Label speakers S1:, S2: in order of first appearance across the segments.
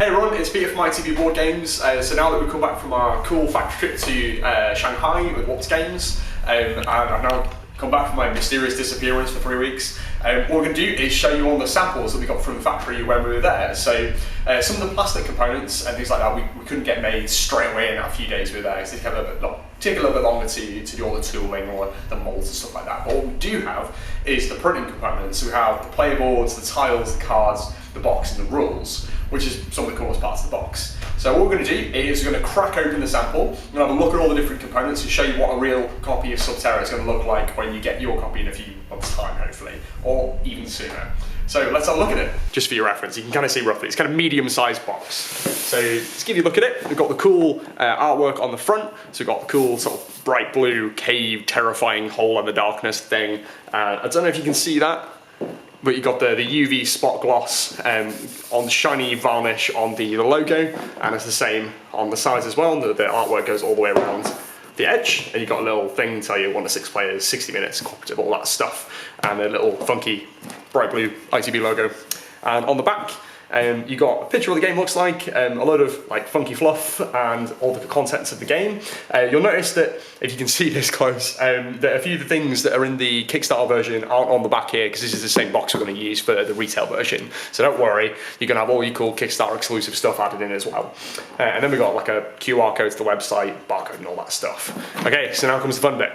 S1: Hey everyone, it's Peter from ITB Board Games. So now that we've come back from our cool factory trip to Shanghai with Warped Games, and I've now come back from my mysterious disappearance for 3 weeks, what we're going to do is show you all the samples that we got from the factory when we were there. So some of the plastic components and things like that we couldn't get made straight away in a few days we were there, because they take a little bit longer to do all the tooling or the molds and stuff like that. But what we do have is the printing components. So we have the playboards, the tiles, the cards, the box and the rules, which is some of the coolest parts of the box. So what we're going to do is we're going to crack open the sample, we're going to have a look at all the different components and show you what a real copy of Sub Terra is going to look like when you get your copy in a few months' time, hopefully, or even sooner. So let's have a look at it. Just for your reference, you can kind of see roughly, it's kind of medium-sized box. So let's give you a look at it. We've got the cool artwork on the front, so we've got the cool sort of bright blue cave, terrifying hole in the darkness thing. I don't know if you can see that, but you've got the UV spot gloss on shiny varnish on the logo, and it's the same on the sides as well. The artwork goes all the way around the edge, and you've got a little thing to tell you 1 to 6 players, 60 minutes, cooperative, all that stuff, and a little funky bright blue ITB logo. And on the back, you got a picture of what the game looks like, a load of like funky fluff and all the contents of the game. You'll notice that if you can see this close, that a few of the things that are in the Kickstarter version aren't on the back here, because this is the same box we're going to use for the retail version. So don't worry, you're going to have all your cool Kickstarter exclusive stuff added in as well. And then we've got like a QR code to the website, barcode and all that stuff. Okay, so now comes the fun bit.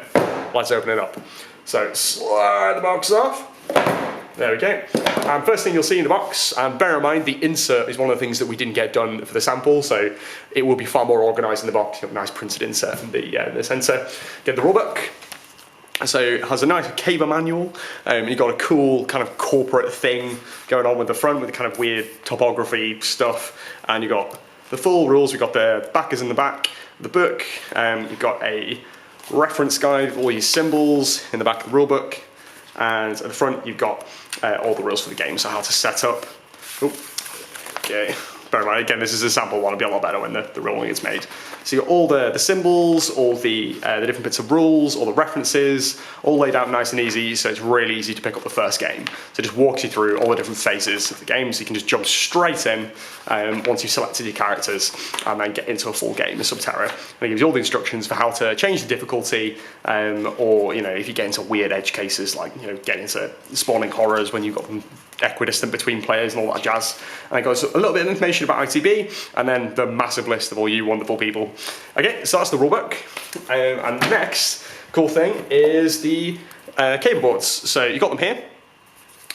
S1: Let's open it up. So slide the box off. There we go. First thing you'll see in the box, and bear in mind the insert is one of the things that we didn't get done for the sample, so it will be far more organised in the box. You've got a nice printed insert in the centre. Get the rulebook. So it has a nice caver manual. You've got a cool kind of corporate thing going on with the front with the kind of weird topography stuff, and you've got the full rules. We've got the backers in the back, the book. You've got a reference guide with all your symbols in the back of the rulebook. And at the front, you've got all the rules for the game, so how to set up. Ooh, okay. Bear in mind, again, this is a sample one, it'll be a lot better when the ruling is made. So you've got all the symbols, all the different bits of rules, all the references, all laid out nice and easy, so it's really easy to pick up the first game. So it just walks you through all the different phases of the game, so you can just jump straight in once you've selected your characters, and then get into a full game of Sub Terra. And it gives you all the instructions for how to change the difficulty, or if you get into weird edge cases, like get into spawning horrors when you've got them equidistant between players and all that jazz. And it goes a little bit of information about ITB, and then the massive list of all you wonderful people. Okay, so that's the rulebook. And the next cool thing is the cable boards. So you've got them here.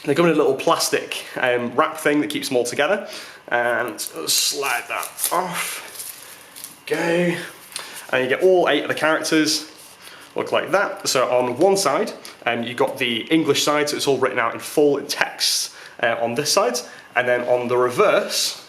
S1: They come in a little plastic wrap thing that keeps them all together. And slide that off. Go. And you get all 8 of the characters. Look like that. So on one side, you've got the English side, so it's all written out in full text on this side. And then on the reverse,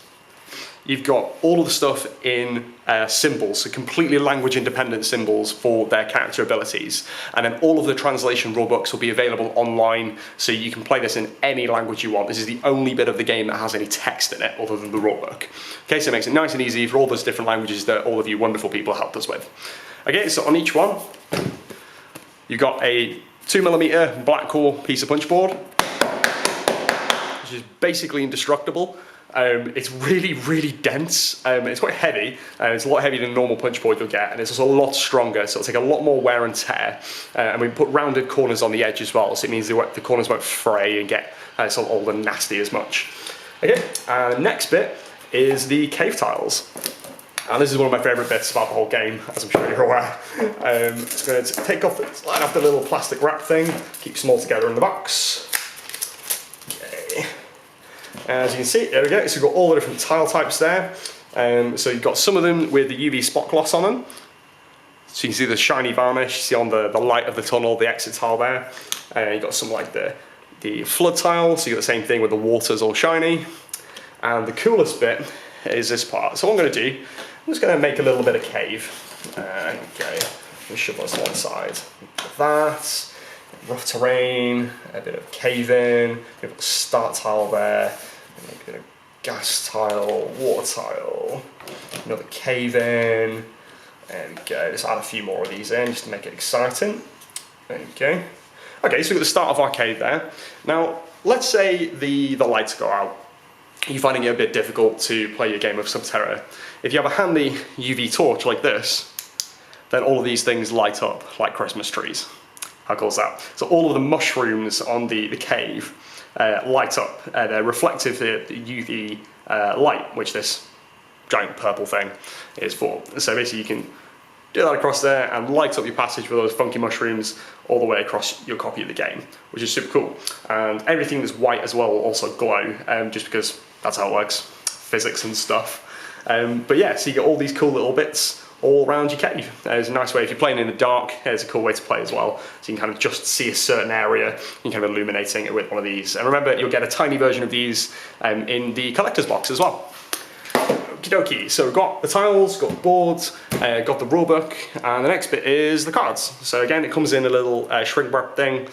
S1: you've got all of the stuff in symbols, so completely language independent symbols for their character abilities. And then all of the translation rulebooks will be available online, so you can play this in any language you want. This is the only bit of the game that has any text in it other than the rulebook. Okay, so it makes it nice and easy for all those different languages that all of you wonderful people helped us with. Okay, so on each one, you've got a 2mm black core piece of punch board, which is basically indestructible. It's really, really dense. It's quite heavy. It's a lot heavier than a normal punch board you'll get, and it's also a lot stronger, so it'll take a lot more wear and tear. And we put rounded corners on the edge as well, so it means the corners won't fray and get sort of old and nasty as much. Okay, next bit is the cave tiles. And this is one of my favourite bits about the whole game, as I'm sure you're aware. Just going to slide off the little plastic wrap thing, keeps them all together in the box. Okay. As you can see, there we go, so we've got all the different tile types there. So you've got some of them with the UV spot gloss on them. So you can see the shiny varnish, you see on the light of the tunnel, the exit tile there. You've got some like the flood tile, so you've got the same thing with the water's all shiny. And the coolest bit is this part. So what I'm going to do, I'm just going to make a little bit of cave. Okay, let me shove this to one side. That, rough terrain, a bit of cave in, we've got the start tile there, make a bit of gas tile, water tile, another cave in, and go. Just add a few more of these in just to make it exciting. There you go. Okay, so we've got the start of our cave there. Now, let's say the lights go out. you're finding it a bit difficult to play your game of Sub Terra, if you have a handy UV torch like this, then all of these things light up like Christmas trees. How cool is that? So all of the mushrooms on the cave light up. They're reflective of the UV light, which this giant purple thing is for. So basically you can do that across there and light up your passage with those funky mushrooms all the way across your copy of the game, which is super cool. And everything that's white as well will also glow, just because that's how it works, physics and stuff. But yeah, so you get all these cool little bits all around your cave. It's a nice way, if you're playing in the dark, it's a cool way to play as well. So you can kind of just see a certain area, you can kind of illuminating it with one of these. And remember, you'll get a tiny version of these in the collector's box as well. Okie dokie, so we've got the tiles, got the boards, got the rulebook, and the next bit is the cards. So again, it comes in a little shrink wrap thing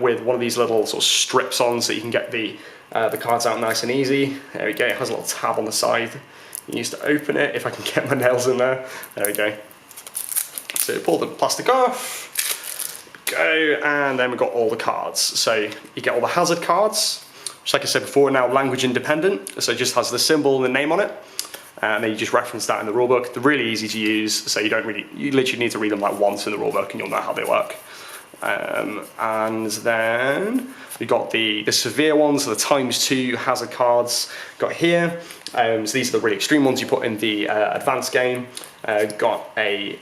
S1: with one of these little sort of strips on so you can get the cards out nice and easy. There we go, it has a little tab on the side. You used to open it, if I can get my nails in there. There we go. So pull the plastic off, go, and then we've got all the cards. So you get all the hazard cards, which like I said before, are now language independent, so it just has the symbol and the name on it. And then you just reference that in the rulebook. They're really easy to use, so you literally need to read them like once in the rulebook and you'll know how they work. And then we've got the severe ones, so the ×2 hazard cards got here. So these are the really extreme ones you put in the advanced game. Got a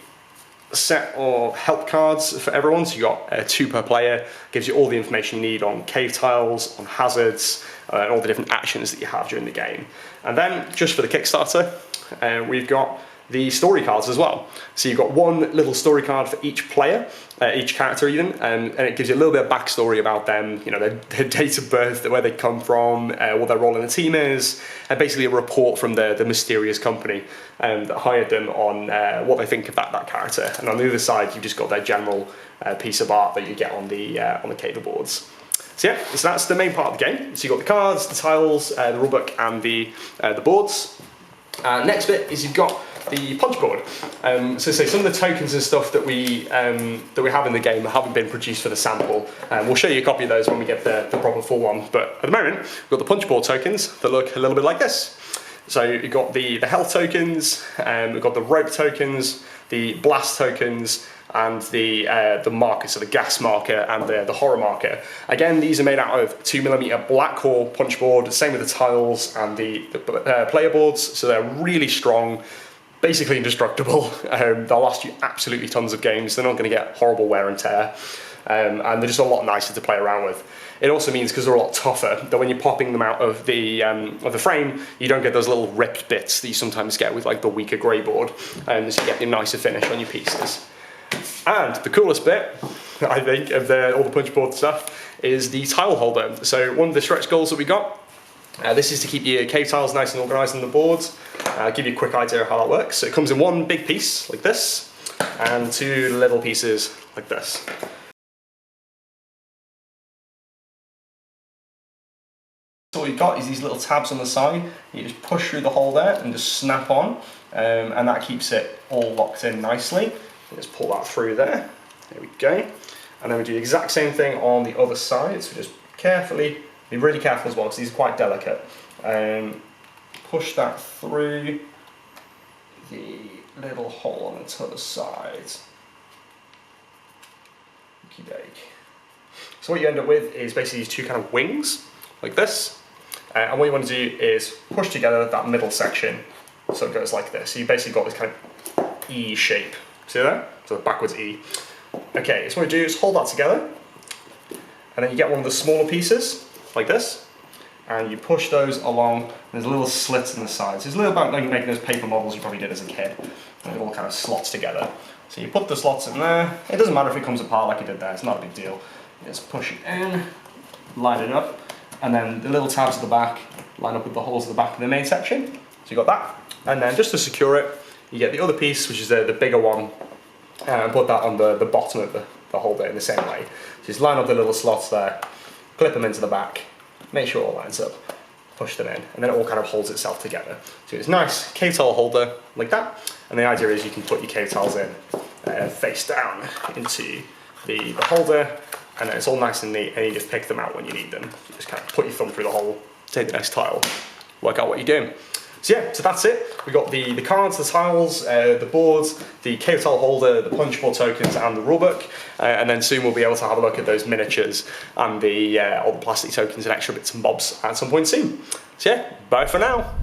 S1: set of help cards for everyone, so you got 2 per player. Gives you all the information you need on cave tiles, on hazards, and all the different actions that you have during the game. And then, just for the Kickstarter, we've got the story cards as well. So you've got one little story card for each player, each character even, and it gives you a little bit of backstory about them, you know, their date of birth, where they come from, what their role in the team is, and basically a report from the mysterious company that hired them on what they think of that character. And on the other side, you've just got their general piece of art that you get on the cave boards. So yeah, so that's the main part of the game. So you've got the cards, the tiles, the rulebook, and the boards. Next bit is you've got the punch board. So some of the tokens and stuff that we have in the game haven't been produced for the sample. We'll show you a copy of those when we get the proper full one. But at the moment, we've got the punch board tokens that look a little bit like this. So you've got the health tokens, we've got the rope tokens, the blast tokens, and the marker, so the gas marker and the horror marker. Again, these are made out of 2mm black core punch board, same with the tiles and the player boards, so they're really strong, basically indestructible. They'll last you absolutely tons of games, they're not going to get horrible wear and tear, and they're just a lot nicer to play around with. It also means, because they're a lot tougher, that when you're popping them out of the frame, you don't get those little ripped bits that you sometimes get with like the weaker grey board, so you get a nicer finish on your pieces. And the coolest bit, I think, of all the punch board stuff is the tile holder. So one of the stretch goals that we got, this is to keep your cave tiles nice and organised on the boards. I'll give you a quick idea of how that works. So it comes in one big piece like this, and 2 little pieces like this. So what you've got is these little tabs on the side. You just push through the hole there and just snap on, and that keeps it all locked in nicely. Let's pull that through there. There we go. And then we do the exact same thing on the other side. So just carefully, be really careful as well, because these are quite delicate. Push that through the little hole on the other side. Okey-doke. So what you end up with is basically these 2 kind of wings, like this. And what you want to do is push together that middle section, so it goes like this. So you've basically got this kind of E shape. See that? So backwards E. Okay, so what you do is hold that together, and then you get one of the smaller pieces, like this, and you push those along. There's a little slit in the sides. It's a little about like making those paper models you probably did as a kid, and it all kind of slots together. So you put the slots in there. It doesn't matter if it comes apart like you did there, it's not a big deal. You just push it in, line it up, and then the little tabs at the back line up with the holes at the back of the main section. So you got that, and then just to secure it, you get the other piece, which is the bigger one, and put that on the bottom of the holder in the same way. So just line up the little slots there, clip them into the back, make sure it all lines up, push them in, and then it all kind of holds itself together. So it's a nice cave tile holder like that, and the idea is you can put your cave tiles in face down into the holder, and then it's all nice and neat, and you just pick them out when you need them. You just kind of put your thumb through the hole, take the next tile, work out what you're doing. So yeah, so that's it. We've got the cards, the tiles, the boards, the cave tile holder, the punchboard tokens, and the rulebook. And then soon we'll be able to have a look at those miniatures and all the plastic tokens and extra bits and bobs at some point soon. So yeah, bye for now.